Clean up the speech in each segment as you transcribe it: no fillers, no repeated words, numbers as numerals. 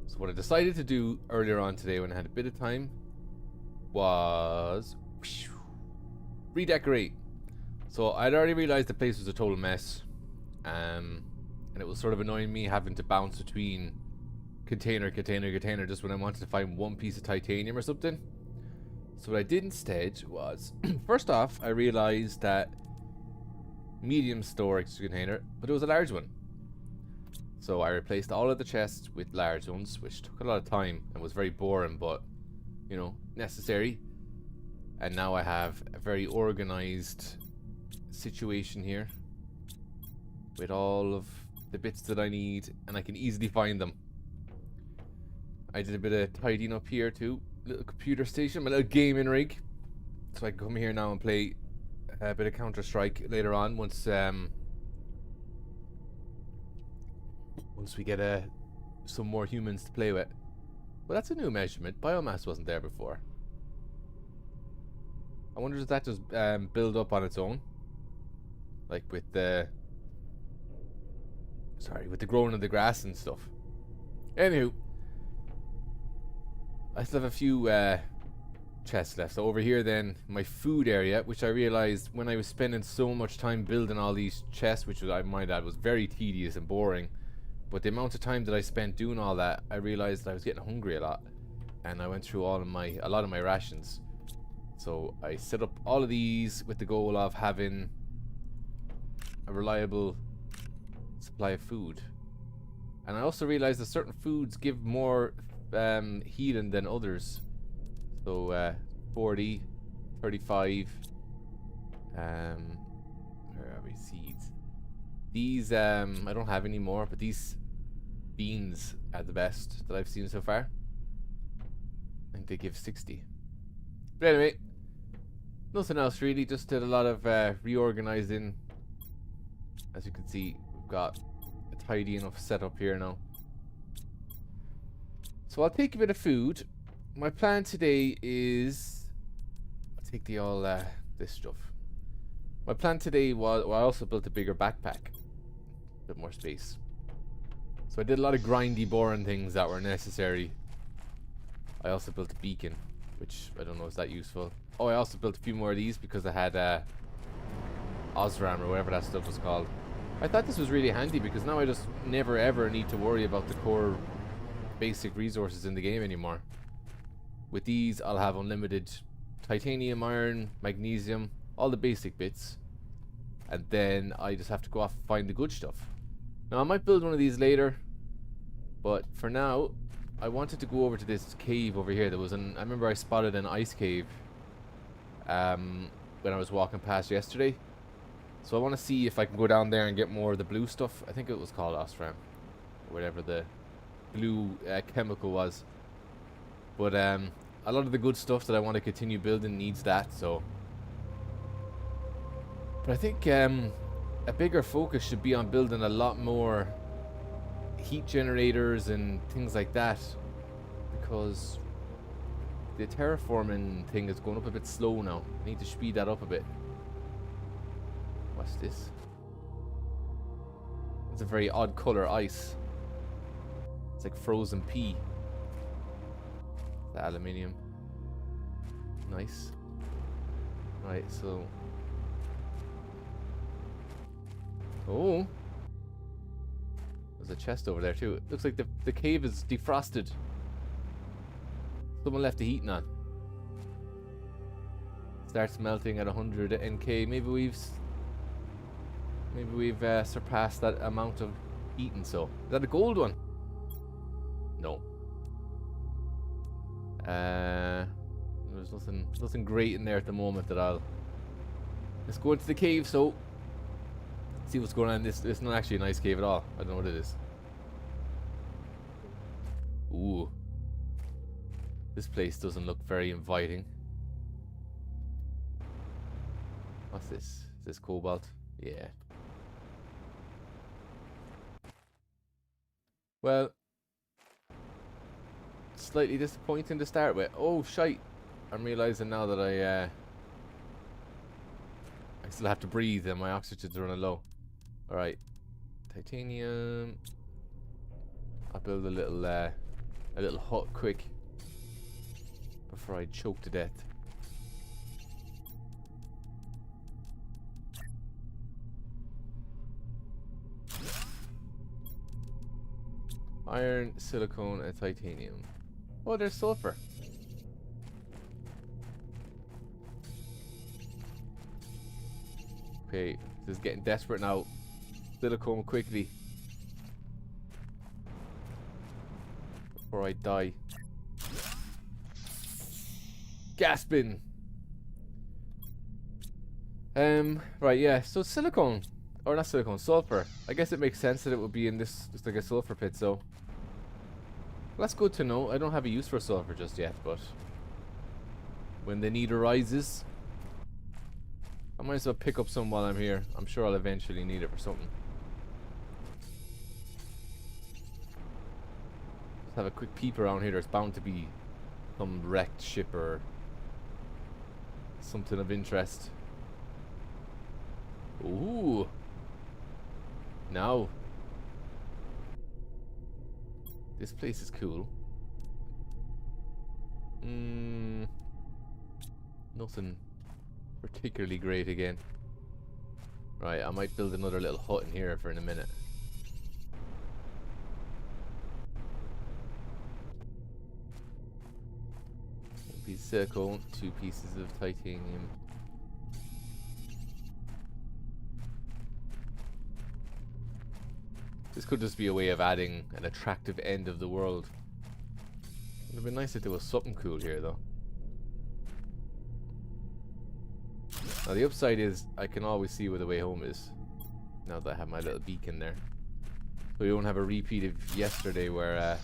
So what I decided to do earlier on today when I had a bit of time was redecorate. So I'd already realized the place was a total mess, and it was sort of annoying me having to bounce between container just when I wanted to find one piece of titanium or something. So what I did instead was, first off, I realized that medium storage container, but it was a large one. So I replaced all of the chests with large ones, which took a lot of time and was very boring, but, you know, necessary. And now I have a very organized situation here with all of the bits that I need, and I can easily find them. I did a bit of tidying up here too. Little computer station, my little gaming rig. So I can come here now and play a bit of Counter-Strike later on once we get some more humans to play with. Well, that's a new measurement. Biomass wasn't there before. I wonder if that just build up on its own, like with the growing of the grass and stuff. Anywho, I still have a few chests left. So over here then, my food area, which I realized when I was spending so much time building all these chests, which I might add was very tedious and boring, but the amount of time that I spent doing all that, I realized I was getting hungry a lot, and I went through a lot of my rations. So I set up all of these with the goal of having a reliable supply of food. And I also realized that certain foods give more healing than others. So 40, 35, where are we? Seeds. These I don't have any more, but these beans are the best that I've seen so far. I think they give 60. But anyway, nothing else really, just did a lot of reorganizing. As you can see, we've got a tidy enough setup here now. So I'll take a bit of food. My plan today is, I'll take the all this stuff. My plan today was, well, I also built a bigger backpack, a bit more space. So I did a lot of grindy, boring things that were necessary. I also built a beacon, which I don't know is that useful. Oh, I also built a few more of these because I had Osram or whatever that stuff was called. I thought this was really handy because now I just never ever need to worry about the core basic resources in the game anymore. With these, I'll have unlimited titanium, iron, magnesium, all the basic bits, and then I just have to go off and find the good stuff. Now I might build one of these later, but for now I wanted to go over to this cave over here. I remember I spotted an ice cave when I was walking past yesterday. So I want to see if I can go down there and get more of the blue stuff. I think it was called Ostram, or whatever the blue chemical was. But a lot of the good stuff that I want to continue building needs that. So, but I think a bigger focus should be on building a lot more heat generators and things like that, because the terraforming thing is going up a bit slow now. I need to speed that up a bit. What's this? It's a very odd color ice. It's like frozen pea. The aluminium. Nice. Right, so. Oh. There's a chest over there too. It looks like the cave is defrosted. Someone left the heating on. Starts melting at 100 NK. Maybe we've surpassed that amount of heating. So is that a gold one? No. There's nothing great in there at the moment that I'll. Let's go into the cave. So see what's going on. This is not actually a nice cave at all. I don't know what it is. Ooh. This place doesn't look very inviting. What's this? Is this cobalt? Yeah. Well, slightly disappointing to start with. Oh, shite. I'm realizing now that I still have to breathe and my oxygen's running low. Alright. Titanium. I'll build a little a little hut quick before I choke to death. Iron, silicone, and titanium. Oh, there's sulfur. Okay, this is getting desperate now. Silicone quickly before I die. Gasping. Right, yeah. So silicone, or not silicone, sulfur. I guess it makes sense that it would be in this, just like a sulfur pit. So that's good to know. I don't have a use for sulfur just yet, but when the need arises, I might as well pick up some while I'm here. I'm sure I'll eventually need it for something. Let's have a quick peep around here. There's bound to be some wrecked ship or something of interest. Ooh. Now. This place is cool. Nothing particularly great again. Right, I might build another little hut in here for in a minute. One piece of silicone, 2 pieces of titanium. This could just be a way of adding an attractive end of the world. It would have been nice if there was something cool here, though. Now, the upside is I can always see where the way home is, now that I have my little beacon there. So we won't have a repeat of yesterday where...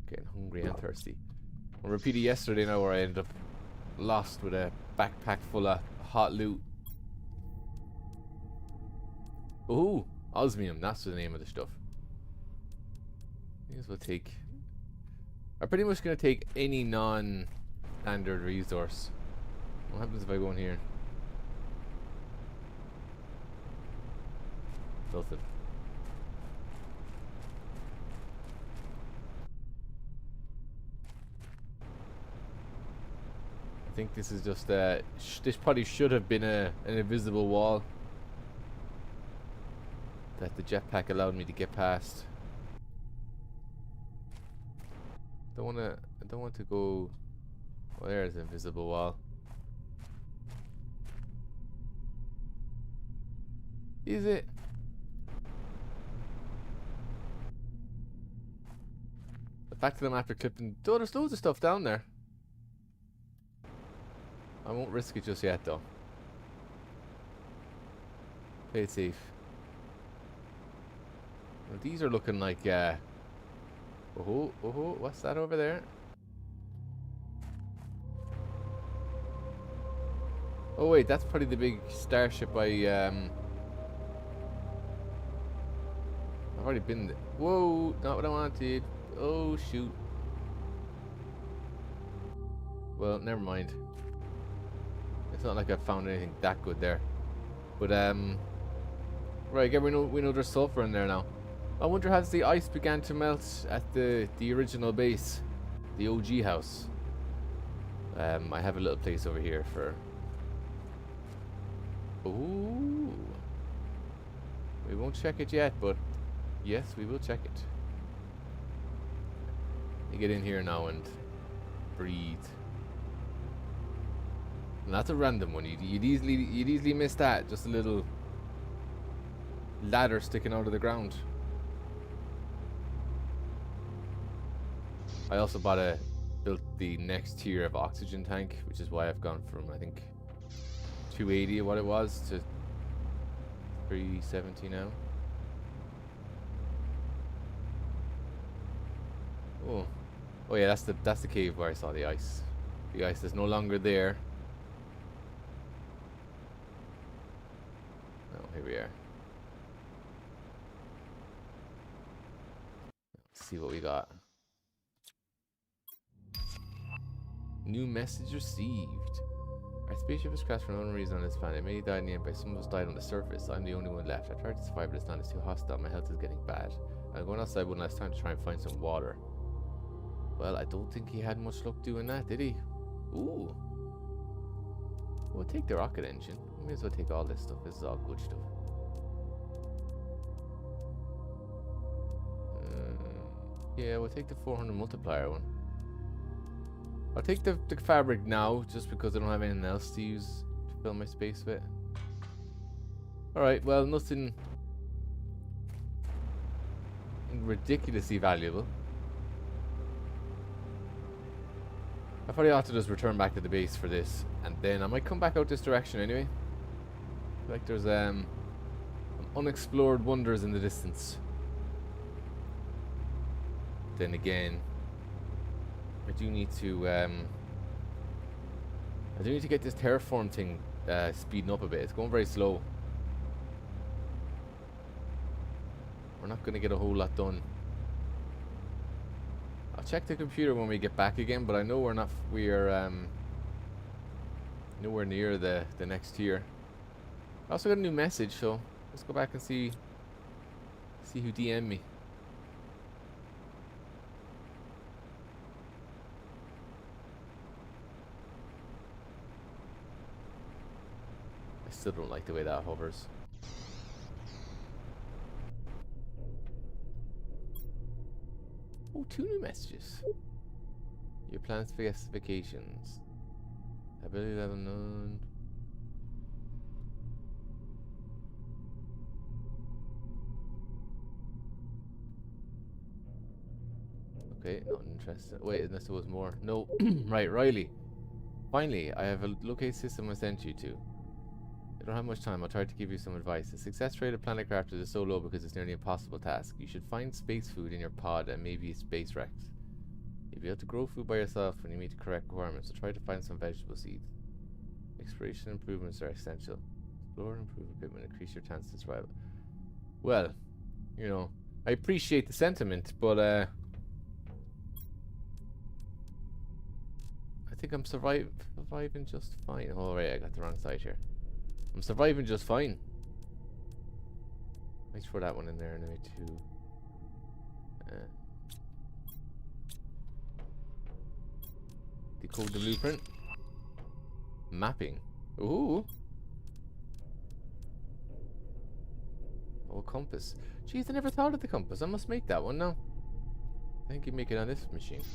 getting hungry and thirsty. A repeat of yesterday now where I ended up lost with a backpack full of hot loot. Ooh, osmium, that's the name of the stuff. I guess we'll take... I'm pretty much going to take any non-standard resource. What happens if I go in here? Nothing. I think this is just this probably should have been an invisible wall that the jetpack allowed me to get past. I don't want to go. Oh, there's an invisible wall. Is it? The fact that I'm after clipping. Oh, there's loads of stuff down there. I won't risk it just yet, though. Play it safe. Well, these are looking like, oh, what's that over there? Oh wait, that's probably the big starship I've already been there. Whoa, not what I wanted. Oh shoot. Well, never mind. It's not like I found anything that good there. But right, again we know there's sulfur in there now. I wonder, has the ice began to melt at the original base, the OG house? I have a little place over here for... Ooh. We won't check it yet, but yes, we will check it. You get in here now and breathe. And that's a random one. You'd easily miss that. Just a little ladder sticking out of the ground. I also built the next tier of oxygen tank, which is why I've gone from, I think, 280 what it was to 370 now. Oh yeah, that's the cave where I saw the ice. The ice is no longer there. Oh, here we are. Let's see what we got. New message received. Our spaceship has crashed for no reason on this planet. Many died in the Empire. Some of us died on the surface. I'm the only one left. I tried to survive, but it's not. It's too hostile. My health is getting bad. I'm going outside one last time to try and find some water. Well, I don't think he had much luck doing that, did he? Ooh. We'll take the rocket engine. We may as well take all this stuff. This is all good stuff. Yeah, we'll take the 400 multiplier one. I'll take the fabric now, just because I don't have anything else to use to fill my space with. Alright, well, nothing ridiculously valuable. I probably ought to just return back to the base for this, and then I might come back out this direction anyway. I feel like there's some unexplored wonders in the distance. Then again, I do need to get this terraform thing speeding up a bit. It's going very slow. We're not going to get a whole lot done. I'll check the computer when we get back again, but I know we're nowhere near the next tier. I also got a new message, so let's go back and see who DM'd me. I still don't like the way that hovers. Oh, 2 new messages. Your plans for vacations. Ability level none. Okay, not interested. Wait, unless there was more. No. Right, Riley. Finally, I have a locate system I sent you to. I don't have much time. I'll try to give you some advice. The success rate of planet crafters is so low because it's nearly an impossible task. You should find space food in your pod and maybe space wrecks. You'll be able to grow food by yourself when you meet the correct requirements, so try to find some vegetable seeds. Exploration improvements are essential. Explore and improve equipment, increase your chances to survival. Well, you know, I appreciate the sentiment, but I think I'm surviving just fine. Oh, right, I got the wrong side here. I'm surviving just fine. Let's throw that one in there anyway too. Decode the blueprint. Mapping. Ooh. Oh, compass. Jeez, I never thought of the compass. I must make that one now. I think you make it on this machine.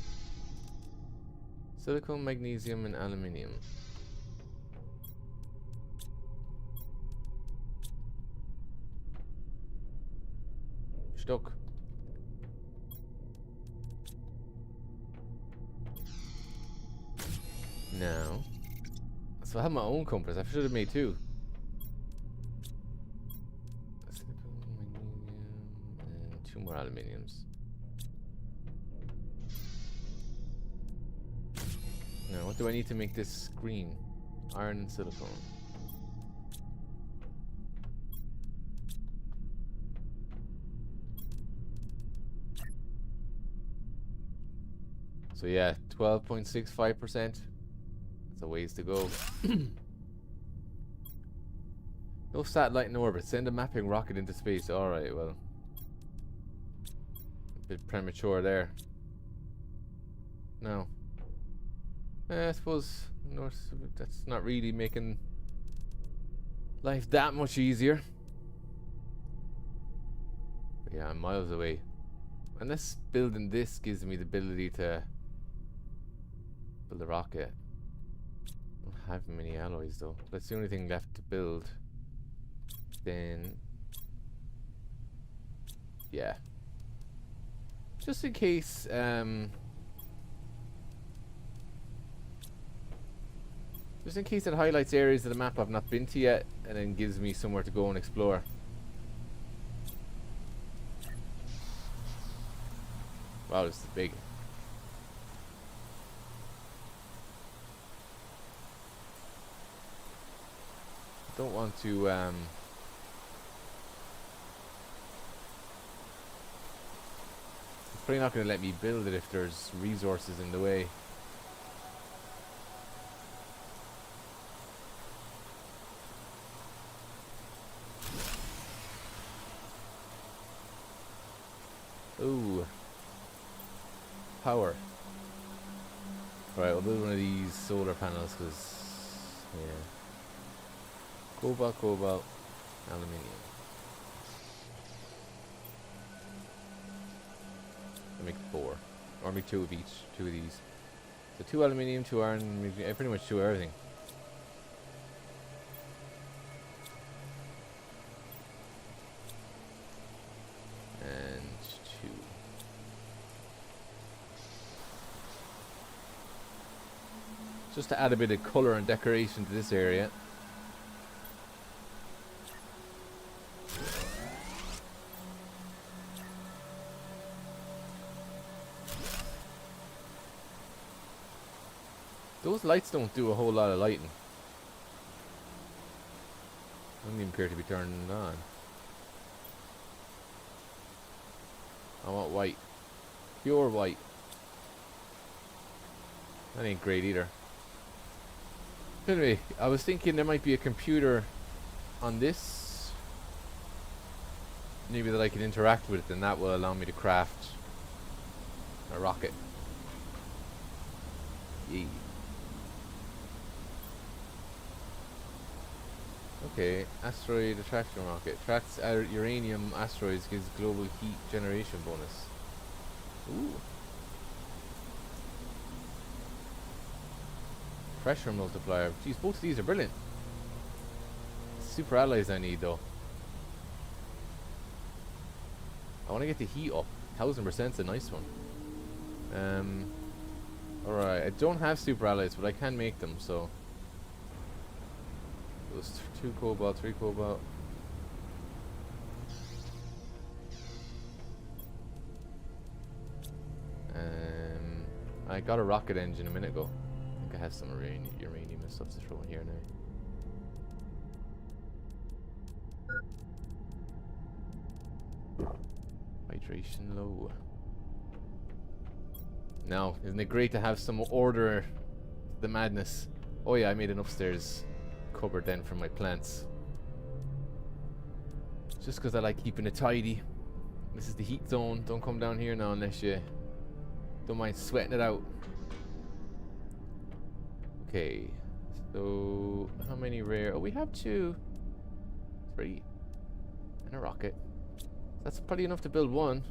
Silicon, magnesium, and aluminium. Stuck. Now, so I have my own compass. I should have made 2. And 2 more aluminiums. Now, what do I need to make this green? Iron and silicone. So yeah, 12.65%. That's a ways to go. No satellite in orbit. Send a mapping rocket into space. Alright, well. A bit premature there. No. I suppose that's not really making life that much easier. But yeah, I'm miles away. Unless building this gives me the ability to build a rocket. I don't have many alloys though. That's the only thing left to build. Then yeah. Just in case it highlights areas of the map I've not been to yet and then gives me somewhere to go and explore. Wow, this is big. Don't want to it's probably not going to let me build it if there's resources in the way. Ooh. Power. Alright, we'll build one of these solar panels because, yeah. Cobalt, cobalt, aluminium. I'll make 4. Or make 2 of each. 2 of these. So 2 aluminium, 2 iron, pretty much 2 everything. And 2. Just to add a bit of colour and decoration to this area. Those lights don't do a whole lot of lighting. Don't even appear to be turned on. I want white. Pure white. That ain't great either. Anyway, I was thinking there might be a computer on this. Maybe that I can interact with it, and that will allow me to craft a rocket. Yee. Okay, asteroid attraction rocket. Attracts uranium asteroids, gives global heat generation bonus. Ooh. Pressure multiplier. Geez, both of these are brilliant. Super alloys I need though. I want to get the heat up. 1000% is a nice one. Alright, I don't have super alloys, but I can make them, so. Those 2 cobalt, 3 cobalt. I got a rocket engine a minute ago. I think I have some uranium and stuff to throw in here now. Hydration low. Now, isn't it great to have some order to the madness? Oh yeah, I made an upstairs cupboard then for my plants. Just because I like keeping it tidy. This is the heat zone. Don't come down here now unless you don't mind sweating it out. Okay, so how many rare? Oh, we have 2, 3, and a rocket. That's probably enough to build 1.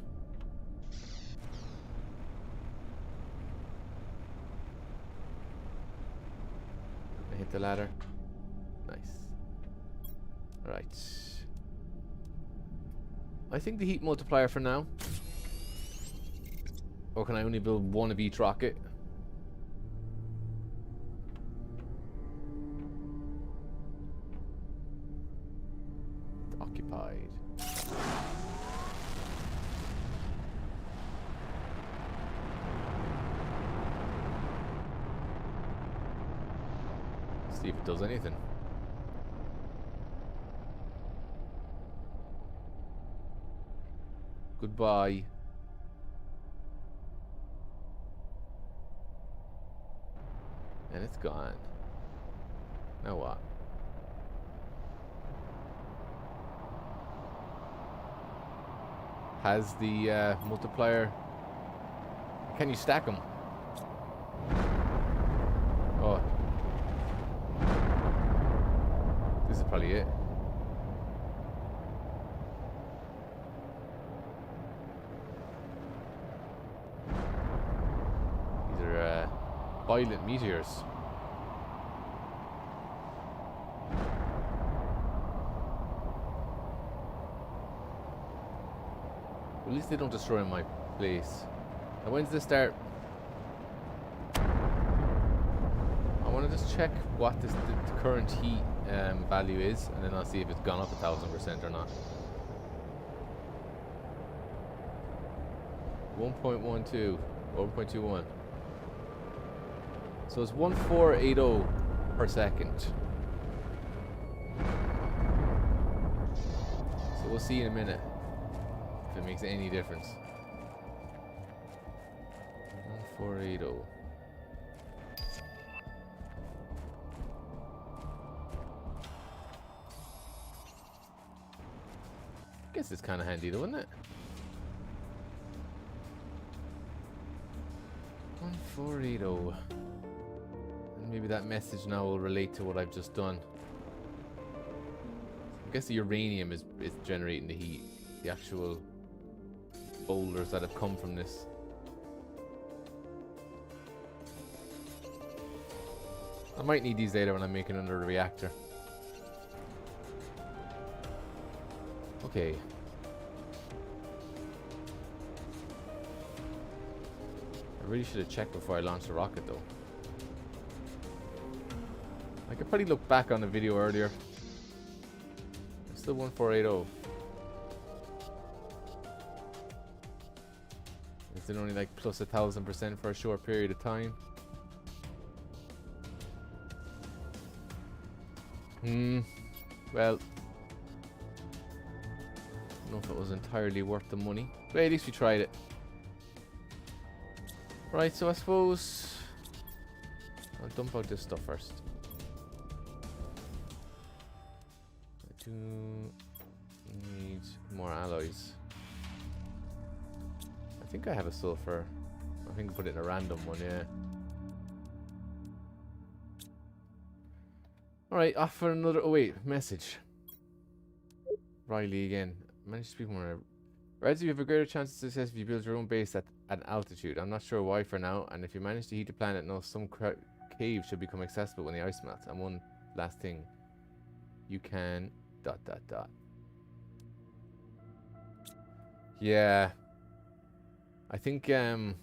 I hit the ladder. Nice. Alright. I think the heat multiplier for now. Or can I only build 1 of each rocket? It's occupied. See if it does anything. Goodbye. And it's gone. Now what? Has the multiplier... Can you stack them? Oh. This is probably it. These are violent meteors. At least they don't destroy my place. Now when's this start? I want to just check what the current heat value is, and then I'll see if it's gone up 1000% or not. 1.12, 1.21. So it's 1480 per second. So we'll see in a minute if it makes any difference. 1480. Guess it's kind of handy though, isn't it? 1480. And maybe that message now will relate to what I've just done. I guess the uranium is generating the heat. The actual boulders that have come from this. I might need these later when I'm making another reactor. Okay. I really should have checked before I launched the rocket though. I could probably look back on the video earlier. It's still 1480. Is it only like plus 1000% for a short period of time? Well, I don't know if it was entirely worth the money, but at least we tried it. Right, so I suppose I'll dump out this stuff first. I do need more alloys. I think I have a sulfur. I think I put it in a random one, yeah. Alright, off for another... Oh wait, message. Riley again. Managed to speak more. Reds, you have a greater chance of success if you build your own base at an altitude. I'm not sure why for now, and if you manage to heat the planet, no, some cave should become accessible when the ice melts. And one last thing. You can... ... Yeah. I think I'm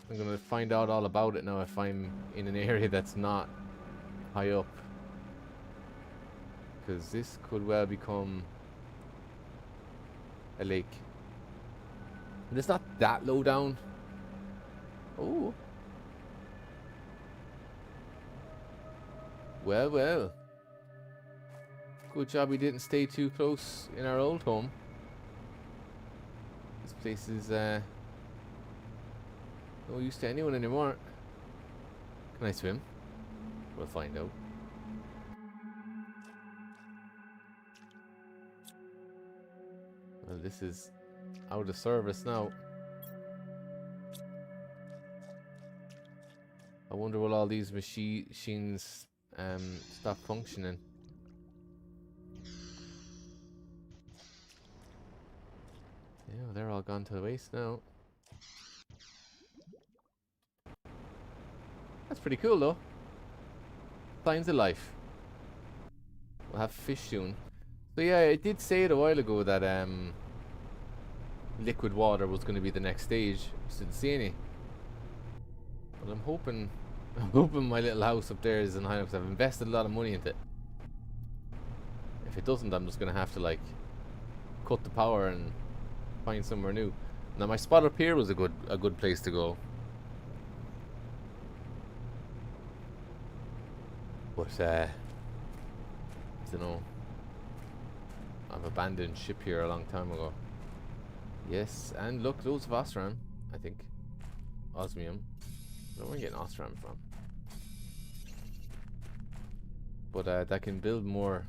gonna find out all about it now if I'm in an area that's not high up. Because this could well become a lake. And it's not that low down. Oh. Well, well. Good job we didn't stay too close in our old home. This place is no use to anyone anymore. Can I swim? We'll find out. Well, this is out of service now. I wonder will all these machines stop functioning. Yeah, they're all gone to waste now. That's pretty cool though. Signs of life. We'll have fish soon. So yeah, I did say it a while ago that liquid water was going to be the next stage. Just didn't see any. But I'm hoping my little house up there is in high enough because I've invested a lot of money into it. If it doesn't, I'm just going to have to like cut the power and find somewhere new. Now my spot up here was a good place to go. But I don't know. I've abandoned ship here a long time ago. Yes, and look, loads of Osram, I think. Osmium. I don't know where I'm getting Osram from. But that can build more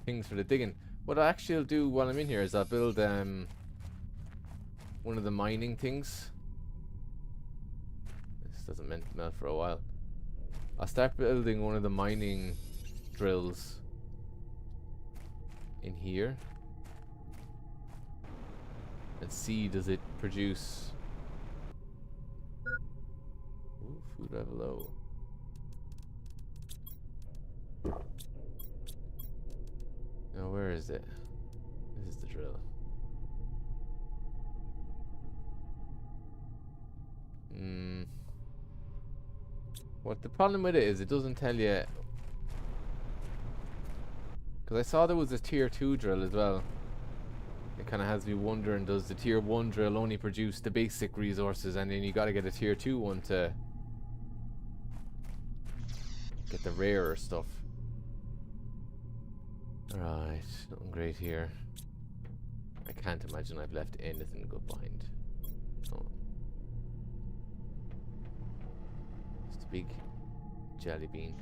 things for the digging. What I actually will do while I'm in here is I'll build one of the mining things. This doesn't melt for a while. I'll start building one of the mining drills in here and see does it produce. Ooh, food level low. Now where is it? This is the drill. What the problem with it is, it doesn't tell you. Because I saw there was a tier 2 drill as well. It kind of has me wondering, does the tier 1 drill only produce the basic resources and then you got to get a tier 2 one to get the rarer stuff. Alright, nothing great here. I can't imagine I've left anything good behind. Oh. Just a big jelly bean.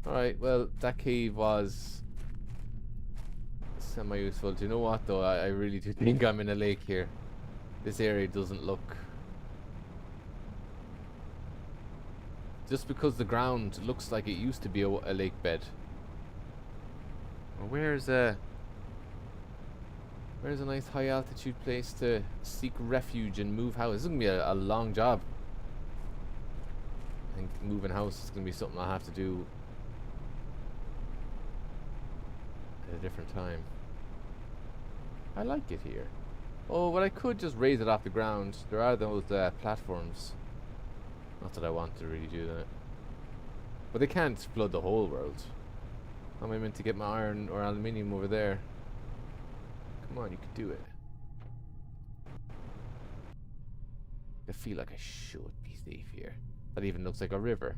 Alright, well, that cave was semi-useful. Do you know what though? I really do think I'm in a lake here. This area doesn't look... Just because the ground looks like it used to be a lake bed. Well, where's a nice high altitude place to seek refuge and move house? This is going to be a long job. I think moving house is going to be something I'll have to do at a different time. I like it here. Oh, but I could just raise it off the ground. There are those platforms. Not that I want to really do that. But they can't flood the whole world. How am I meant to get my iron or aluminium over there? Come on, you could do it. I feel like I should be safe here. That even looks like a river.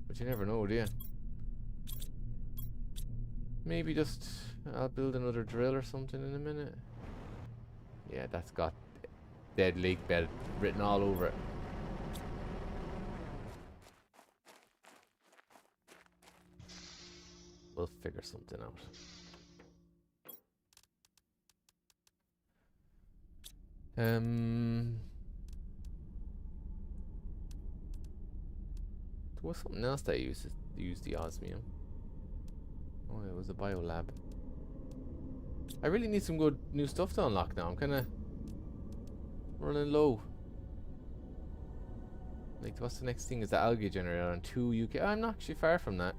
But you never know, do you? Maybe just... I'll build another drill or something in a minute. Yeah, that's got dead lake bed written all over it. We'll figure something out. There was something else that I used the osmium. Oh, it was a biolab. I really need some good new stuff to unlock now. I'm kind of running low. Like, what's the next thing? Is the algae generator on 2 UK? I'm not actually far from that.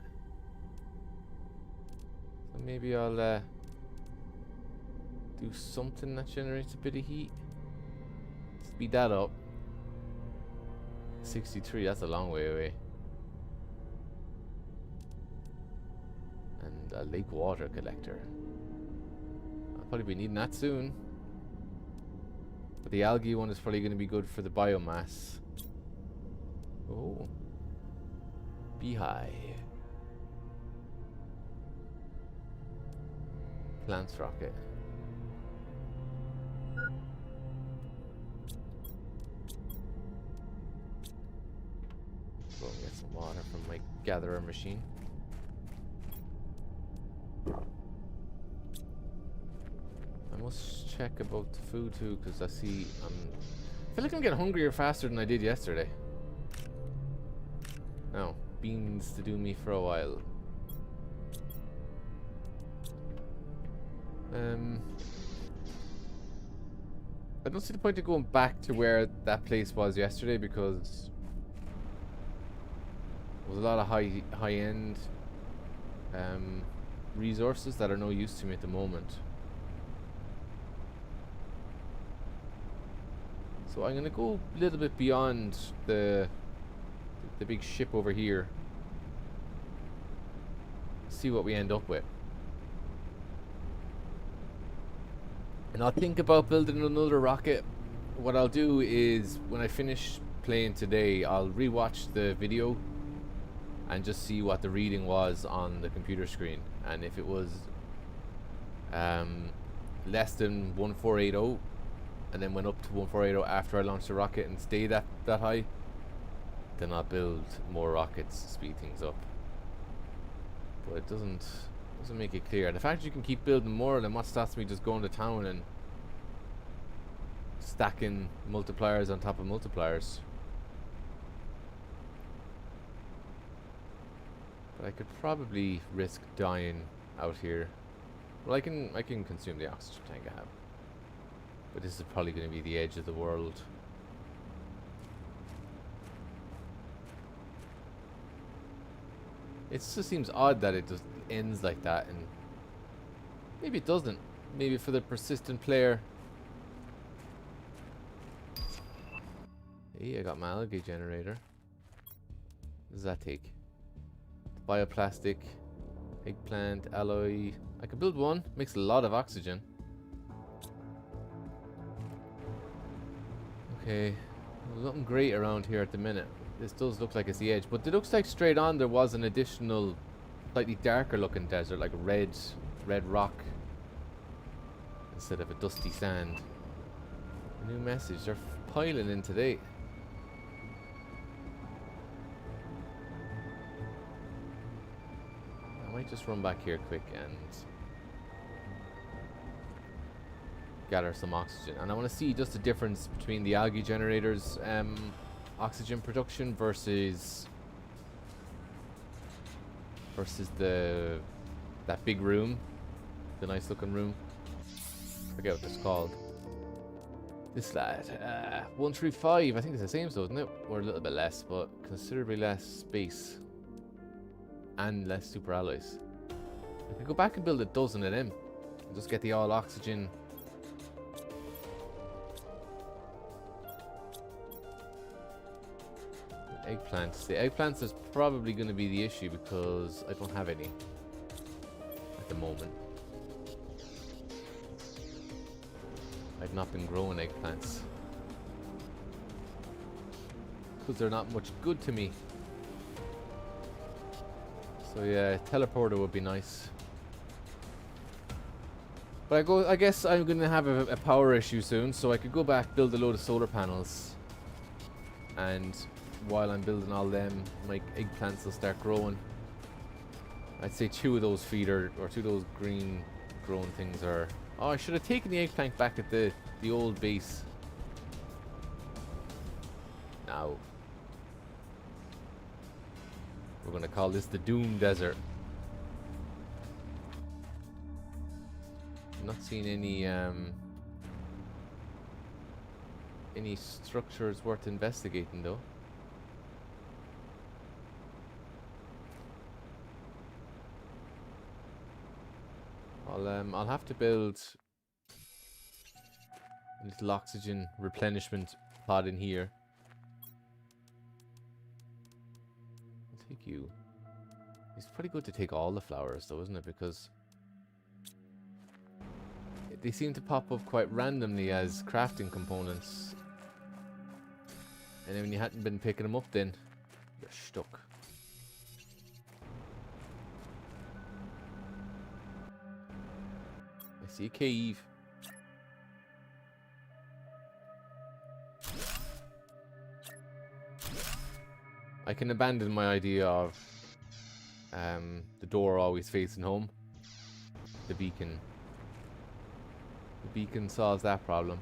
So maybe I'll do something that generates a bit of heat. Speed that up. 63, that's a long way away. And a lake water collector. I'll probably be needing that soon. But the algae one is probably going to be good for the biomass. Oh. Beehive. Plants rocket. Go and get some water from my gatherer machine. I must check about the food too, because I see I feel like I'm getting hungrier faster than I did yesterday. Now, beans to do me for a while. I don't see the point of going back to where that place was yesterday, because there was a lot of high-end resources that are no use to me at the moment. So I'm gonna go a little bit beyond the big ship over here. See what we end up with. And I'll think about building another rocket. What I'll do is, when I finish playing today, I'll rewatch the video and just see what the reading was on the computer screen. And if it was less than 1480 and then went up to 1480 after I launched the rocket and stayed that high, then I'll build more rockets to speed things up. But it doesn't make it clear. The fact that you can keep building more, then what stops me just going to town and stacking multipliers on top of multipliers? But I could probably risk dying out here. Well, I can consume the oxygen tank I have. But this is probably going to be the edge of the world. It just seems odd that it just ends like that, and maybe it doesn't. Maybe for the persistent player. Hey, I got my algae generator. What does that take? Bioplastic, eggplant, alloy. I could build one. Makes a lot of oxygen. Okay, there's nothing great around here at the minute. This does look like it's the edge, but it looks like straight on there was an additional, slightly darker looking desert, like red rock instead of a dusty sand. A new message. They're piling in today. I might just run back here quick and gather some oxygen. And I want to see just the difference between the algae generators oxygen production versus that big room, the nice looking room. Forget what it's called. This lad, 135. I think it's the same, so isn't it? Or a little bit less, but considerably less space and less super alloys. I could go back and build a dozen of them and just get the all oxygen. Eggplants. The eggplants is probably going to be the issue because I don't have any at the moment. I've not been growing eggplants because they're not much good to me. So yeah, teleporter would be nice. But I guess I'm going to have a power issue soon, so I could go back, build a load of solar panels, and while I'm building all them, my eggplants will start growing. I'd say 2 of those feeder, or 2 of those green growing things are... Oh, I should have taken the eggplant back at the old base. Now, we're going to call this the Doom Desert. I'm not seeing any structures worth investigating though. I'll have to build a little oxygen replenishment pod in here. I'll take you. It's pretty good to take all the flowers though, isn't it? Because they seem to pop up quite randomly as crafting components. And then when you hadn't been picking them up, then you're stuck. I see a cave. I can abandon my idea of the door always facing home. The beacon. The beacon solves that problem.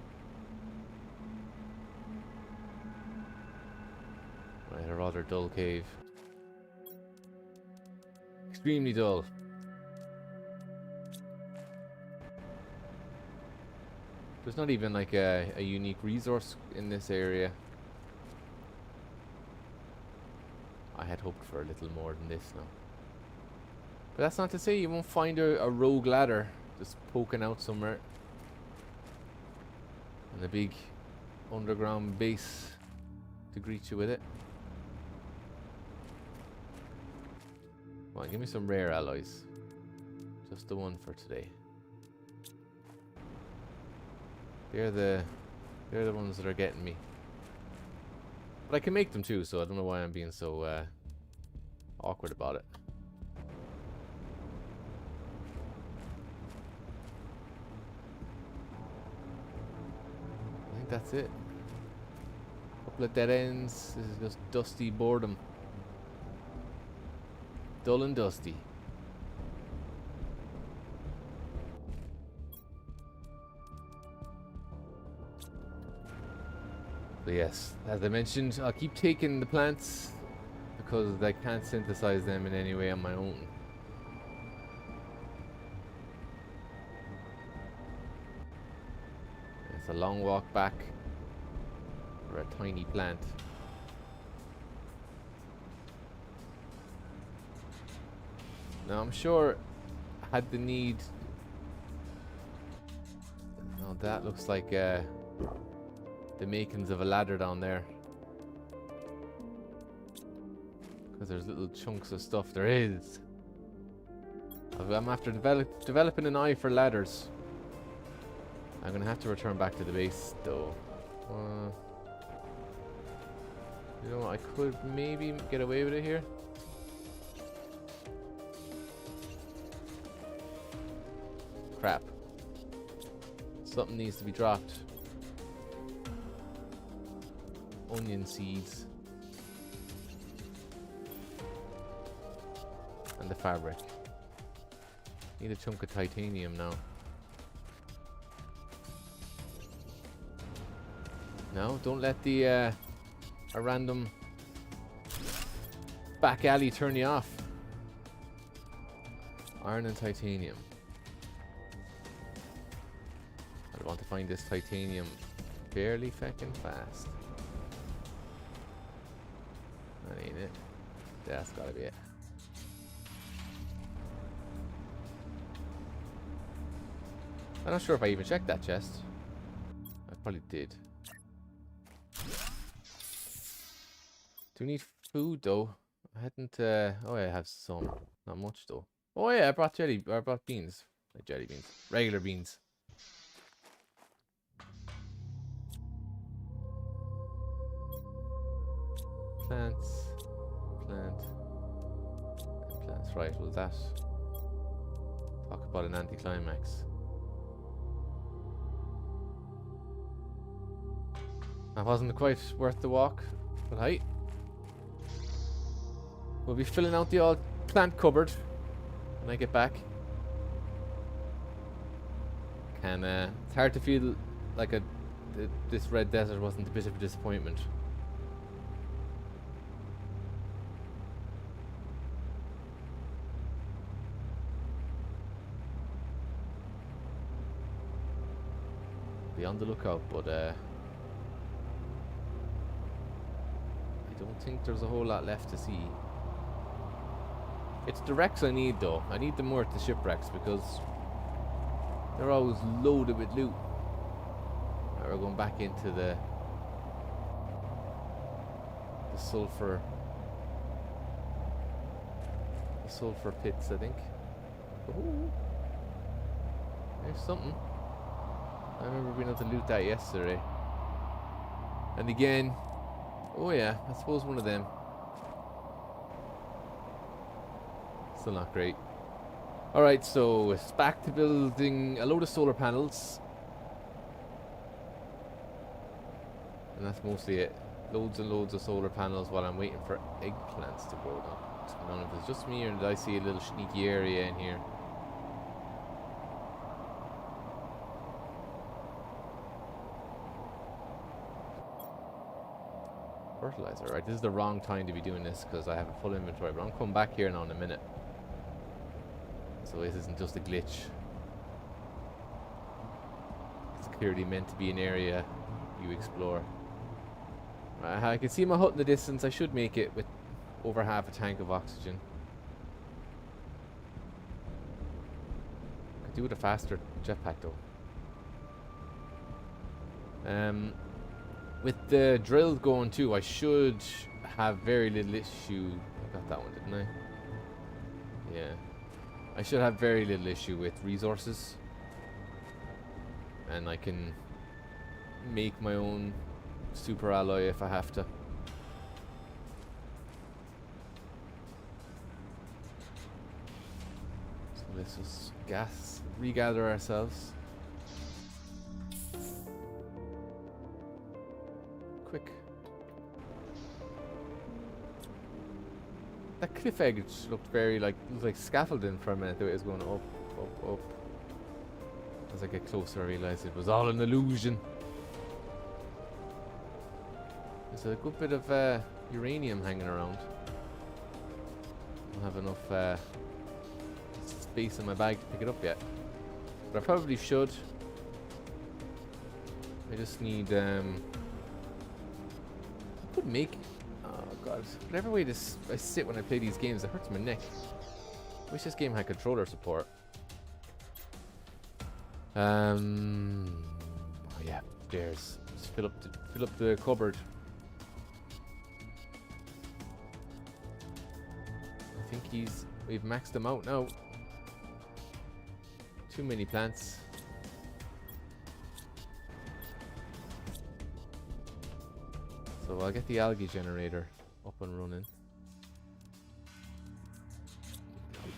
Right, a rather dull cave. Extremely dull. There's not even like a unique resource in this area. I had hoped for a little more than this now. But that's not to say you won't find a rogue ladder just poking out somewhere. And a big underground base to greet you with it. Come on, give me some rare alloys. Just the one for today. They're the ones that are getting me. But I can make them too, so I don't know why I'm being so awkward about it. I think that's it. Couple of dead ends. This is just dusty boredom. Dull and dusty. But yes, as I mentioned, I'll keep taking the plants because I can't synthesize them in any way on my own. It's a long walk back for a tiny plant. Now I'm sure I had the need... Oh, that looks like the makings of a ladder down there. Because there's little chunks of stuff. There is. I'm after developing an eye for ladders. I'm going to have to return back to the base though. You know, I could maybe get away with it here. Crap. Something needs to be dropped. Onion seeds. And the fabric. Need a chunk of titanium now. No, don't let the a random back alley turn you off. Iron and titanium. I want to find this titanium fairly feckin' fast. That ain't it. That's gotta be it. I'm not sure if I even checked that chest. I probably did. Do we need food though? I hadn't. Oh, yeah, I have some. Not much though. Oh yeah, I brought beans. Like jelly beans, regular beans. Plants, plant, and plants. Right. Well, that. Talk about an anticlimax. That wasn't quite worth the walk, but hey. We'll be filling out the old plant cupboard when I get back. It's hard to feel like this red desert wasn't a bit of a disappointment. Be on the lookout, but I don't think there's a whole lot left to see. It's the wrecks I need though. I need them more at the shipwrecks because they're always loaded with loot. Right, we're going back into the sulfur pits, I think. Ooh, there's something. I remember being able to loot that yesterday. And again, oh yeah, I suppose one of them. Still not great. Alright, so it's back to building a load of solar panels. And that's mostly it. Loads and loads of solar panels while I'm waiting for eggplants to grow down. I don't know if it's just me or did I see a little sneaky area in here. Fertilizer, right? This is the wrong time to be doing this because I have a full inventory, but I'm coming back here now in a minute. So this isn't just a glitch. It's clearly meant to be an area you explore. I can see my hut in the distance. I should make it with over half a tank of oxygen. Could do with a faster jetpack though. With the drill going too, I should have very little issue. I got that one, didn't I? Yeah. I should have very little issue with resources. And I can make my own super alloy if I have to. So let's just regather ourselves. Quick. That cliff edge looked very looked like scaffolding for a minute. The way it was going up, up, up. As I get closer, I realised it was all an illusion. There's a good bit of uranium hanging around. I don't have enough space in my bag to pick it up yet, but I probably should. I just need I could make. Oh god, whatever way I sit when I play these games, it hurts my neck. Wish this game had controller support. Oh yeah, stairs. Just fill up the cupboard. I think we've maxed them out now. Too many plants. So I'll get the algae generator up and running.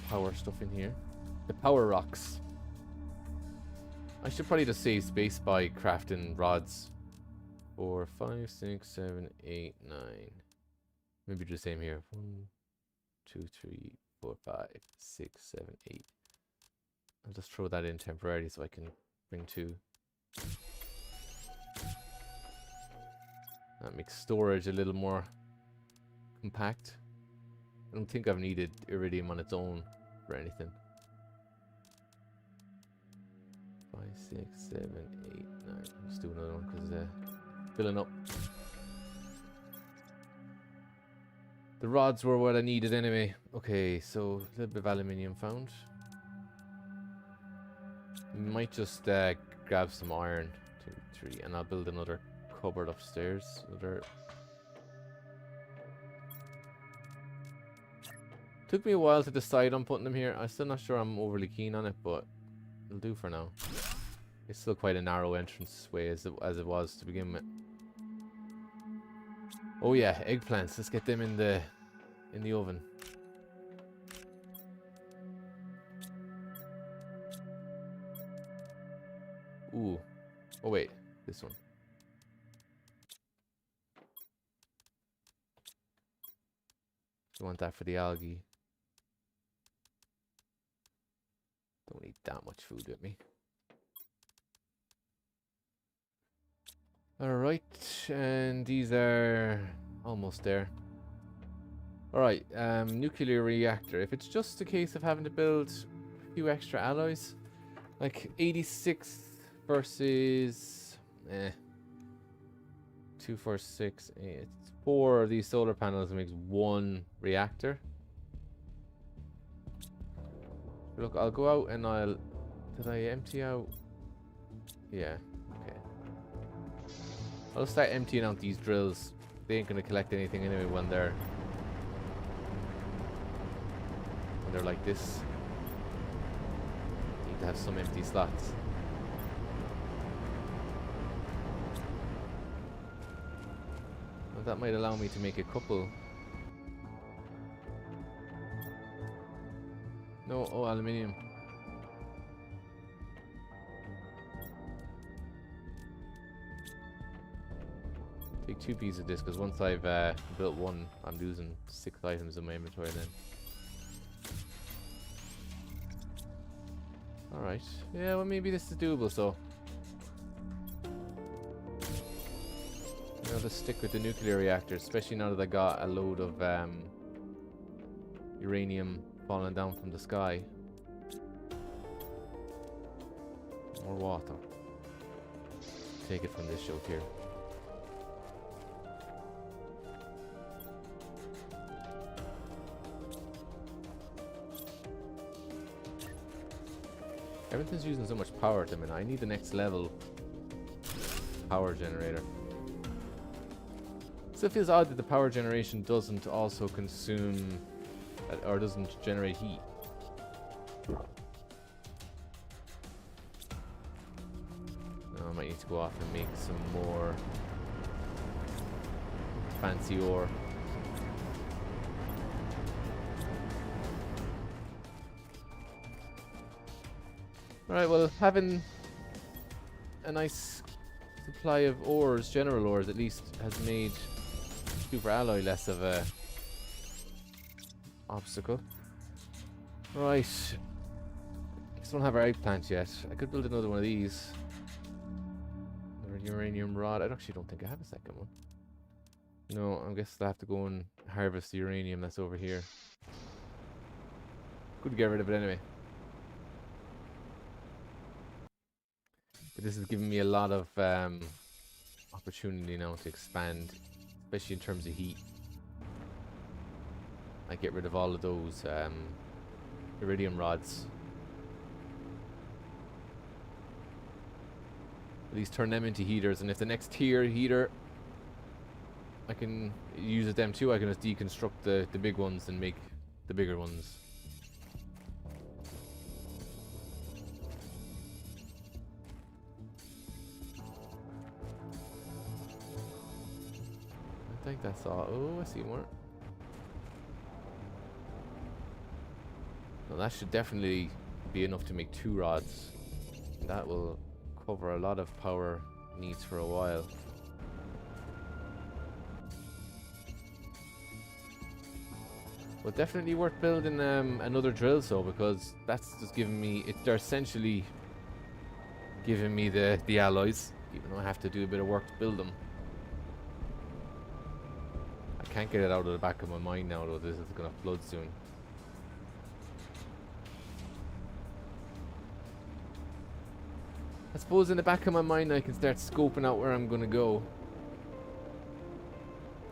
Power stuff in here. The power rocks. I should probably just save space by crafting rods. 4, 5, 6, 7, 8, 9. Maybe do the same here. 1, 2, 3, 4, 5, 6, 7, 8. I'll just throw that in temporarily so I can bring 2. That makes storage a little more compact. I don't think I've needed iridium on its own for anything. 5, 6, 7, 8, 9. Let's do another one because filling up. The rods were what I needed anyway. Okay, so a little bit of aluminium found. Might just grab some iron, 2, 3, and I'll build another cupboard upstairs. Took me a while to decide on putting them here. I'm still not sure I'm overly keen on it, but it'll do for now. It's still quite a narrow entrance way as it was to begin with. Oh yeah, eggplants. Let's get them in the oven. Ooh. Oh wait, this one. I want that for the algae. Don't need that much food with me. Alright, and these are almost there. Alright, nuclear reactor. If it's just a case of having to build a few extra alloys, like 86 versus 2, 4, 6, 8. It's 4 of these solar panels makes 1 reactor. Look, I'll go out and did I empty out? Yeah, okay. I'll start emptying out these drills. They ain't gonna collect anything anyway when they're like this. Need to have some empty slots. Well, that might allow me to make a couple. No, oh, aluminium. Take 2 pieces of this, because once I've built one, I'm losing 6 items in my inventory then. Alright. Yeah, well maybe this is doable, so. I'll just stick with the nuclear reactor, especially now that I got a load of uranium falling down from the sky. More water. Take it from this show here. Everything's using so much power at the minute. I need the next level power generator. Still feels odd that the power generation doesn't also consume or doesn't generate heat. Oh, I might need to go off and make some more fancy ore. Alright, well, having a nice supply of ores, general ores at least, has made super alloy less of a obstacle. Right. Still don't have our eggplant yet. I could build another one of these. Another uranium rod. I actually don't think I have a second one. No, I guess I'll have to go and harvest the uranium that's over here. Could get rid of it anyway. But this is giving me a lot of opportunity now to expand, especially in terms of heat. I get rid of all of those iridium rods. At least turn them into heaters, and if the next tier heater, I can use them too. I can just deconstruct the big ones and make the bigger ones. I think that's all. Oh, I see more. Well, that should definitely be enough to make 2 rods. That will cover a lot of power needs for a while. But definitely worth building another drill, so, because that's just giving me they're essentially giving me the alloys, even though I have to do a bit of work to build them. I can't get it out of the back of my mind now though. This is gonna flood soon. I suppose in the back of my mind I can start scoping out where I'm gonna go.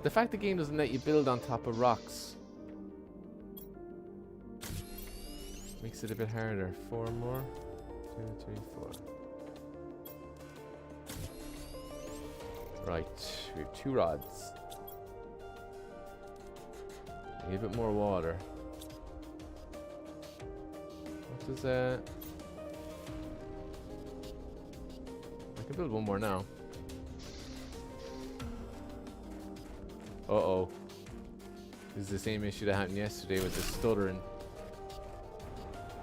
The fact the game doesn't let you build on top of rocks makes it a bit harder. 4 more. 2, 3, 4. Right, we have 2 rods. Need a bit more water. What does that? I can build 1 more now. Uh-oh. This is the same issue that happened yesterday with the stuttering.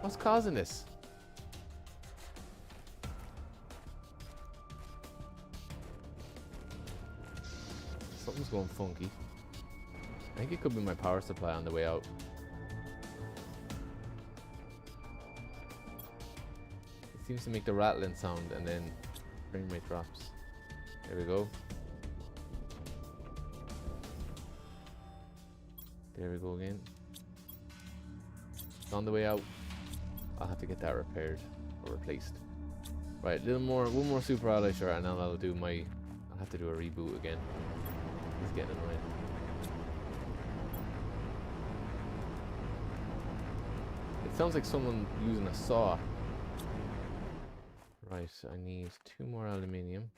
What's causing this? Something's going funky. I think it could be my power supply on the way out. It seems to make the rattling sound and then frame rate drops. There we go. There we go again. It's on the way out. I'll have to get that repaired or replaced. Right, one more super ally shot, and then I'll have to do a reboot again. It's getting annoying. It sounds like someone using a saw. Right, I need 2 more aluminium.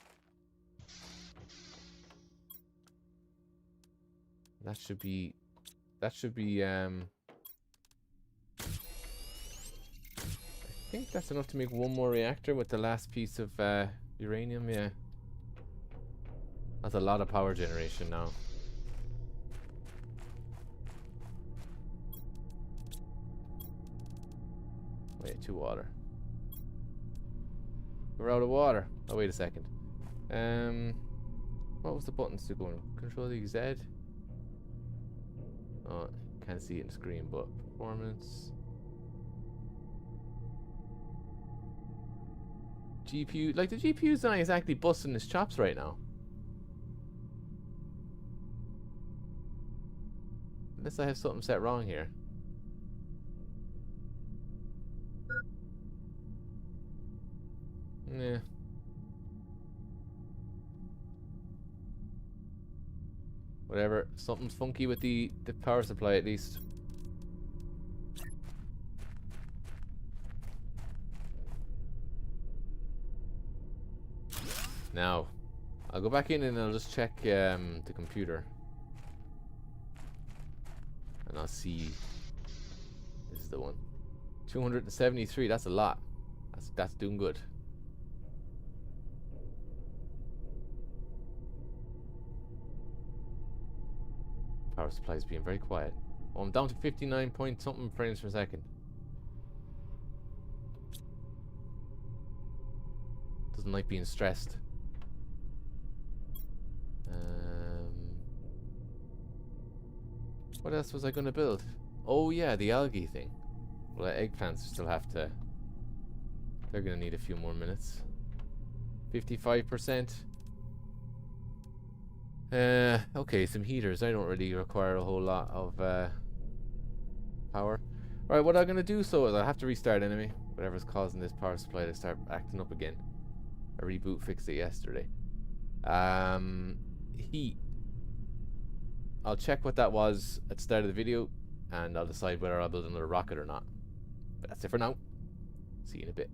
That should be I think that's enough to make 1 more reactor with the last piece of uranium, yeah. That's a lot of power generation now. Wait, 2 water. We're out of water. Oh, wait a second. What was the buttons to go on? Control the Z? Oh, can't see it in the screen, but performance. GPU, like the GPU's not exactly busting his chops right now. Unless I have something set wrong here. Yeah. Whatever. Something's funky with the power supply at least. Now, I'll go back in and I'll just check the computer. And I'll see. This is the one. 273, that's a lot. That's doing good. Power supply is being very quiet. Oh, I'm down to 59 point something frames per second. Doesn't like being stressed. What else was I going to build? Oh yeah, the algae thing. Well, the eggplants still have to... They're going to need a few more minutes. 55%. Okay, some heaters. I don't really require a whole lot of power. Right, what I'm going to do so is I have to restart anyway. Whatever's causing this power supply to start acting up again. A reboot fixed it yesterday. Heat. I'll check what that was at the start of the video, and I'll decide whether I'll build another rocket or not. But that's it for now. See you in a bit.